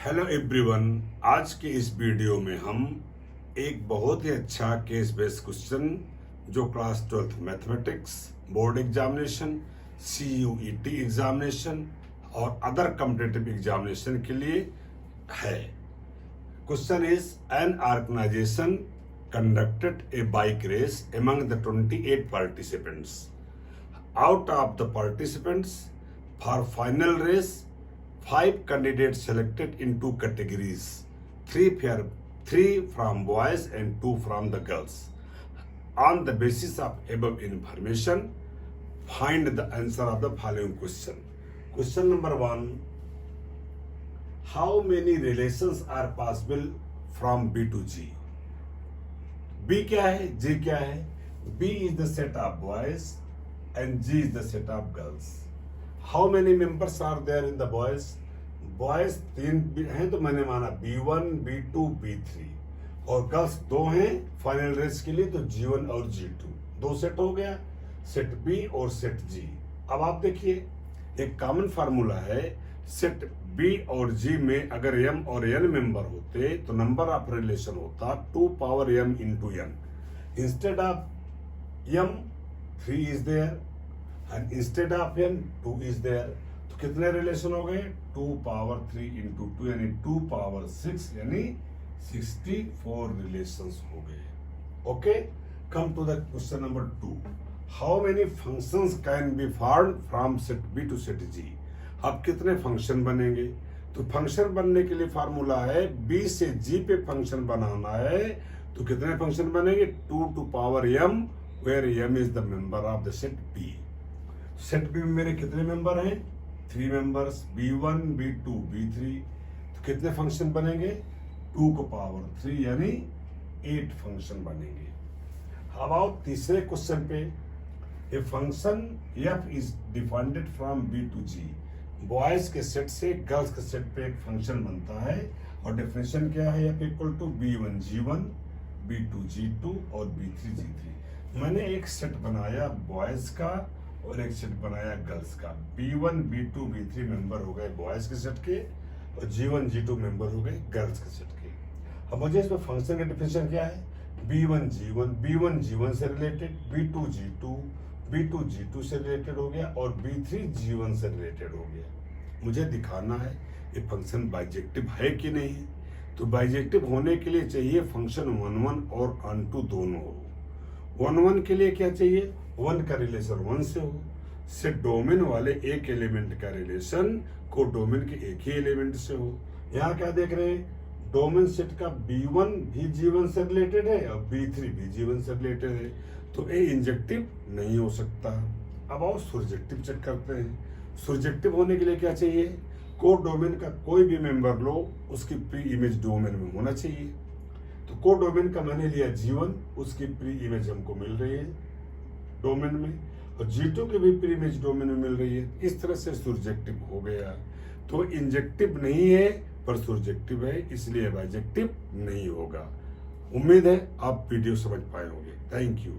Hello everyone. आज के इस वीडियो में हम एक बहुत ही अच्छा केस बेस्ड क्वेश्चन जो class 12th mathematics board examination, CUET examination और अदर कॉम्पिटिटिव एग्जामिनेशन के लिए है। Question is an organisation conducted a bike race among the 28 participants. Out of the participants for final race, 5 candidates selected in 2 categories, 3 from boys and 2 from the girls. On the basis of above information, find the answer of the following question. Question number 1. How many relations are possible from B to G? B क्या है, G क्या है? B is the set of boys and G is the set of girls. How many members are there in the boys? Boys 3 हैं तो मैंने माना B1, B2, B3 और girls 2 हैं फाइनल रेस के लिए तो G1 और G2 2 सेट हो गया, सेट B और सेट G। अब आप देखिए एक कॉमन फार्मूला है, सेट B और G में अगर M और N मेंबर होते तो नंबर ऑफ रिलेशन होता 2 power M into N। Instead of M 3 is there and instead of n 2 is there। तो कितने रिलेशन हो गए? 2 पावर 3 into 2 यानी 2 पावर 6 यानी 64 रिलेशंस हो गए। Okay, come to the question number 2। How many functions can be formed from set B to set G? अब कितने फंक्शन बनेंगे? तो फंक्शन बनने के लिए फार्मूला है बी से जी पे फंक्शन बनाना है तो कितने फंक्शन बनेंगे? 2 to power m where m is the member of the set B। Set B में मेरे कितने मेंबर हैं? 3 मेंबर्स, B1, B2, B3। तो कितने फंक्शन बनेंगे? 2 को पावर 3 यानी 8 फंक्शन बनेंगे। अब आओ तीसरे क्वेश्चन पे। A function f is defined from B to G। Boys के सेट से गर्ल्स के सेट पे एक फंक्शन बनता है और डेफिनेशन क्या है? f equal to B1 G1, B2 G2 और B3 G3। मैंने एक सेट बनाया बॉयज का और एक सेट बनाया गर्ल्स का। B1, B2, B3 मेंबर हो गए बॉयज के सेट के और G1, G2 मेंबर हो गए गर्ल्स के सेट के। अब मुझे इसमें फंक्शन का डेफिनेशन क्या है? B1 G1 से related, B2 G2, B2 G2 से रिलेटेड हो गया और B3 G1 से रिलेटेड हो गया। मुझे दिखाना है ये फंक्शन बाइजेक्टिव है कि नहीं है। तो बाइजेक्टिव होने के लिए चाहिए फंक्शन 1 और अनटू दोनों हो। 1 के लिए क्या चाहिए? 1 का रिलेशन 1 से हो, सेट डोमेन वाले एक एलिमेंट का रिलेशन को डोमेन के एक ही एलिमेंट से हो। यहाँ क्या देख रहे हैं? डोमेन सेट का B1 भी G1 से रिलेटेड है और B3 भी G1 से रिलेटेड है तो ये इंजेक्टिव नहीं हो सकता। अब आओ सुरजेक्टिव चेक करते हैं। सुरजेक्टिव होने के लिए क्या चाहिए? को डोमेन का कोई भी मेंबर लो उसकी प्री इमेज डोमेन में होना चाहिए। तो को डोमेन का मैंने लिया G1, उसकी प्री इमेज हमको मिल रही है डोमेन में और G2 की भी प्री इमेज डोमेन में मिल रही है। इस तरह से सुरजेक्टिव हो गया। तो इंजेक्टिव नहीं है पर सुरजेक्टिव है, इसलिए बाइजेक्टिव नहीं होगा। उम्मीद है आप वीडियो समझ पाए होंगे। Thank you.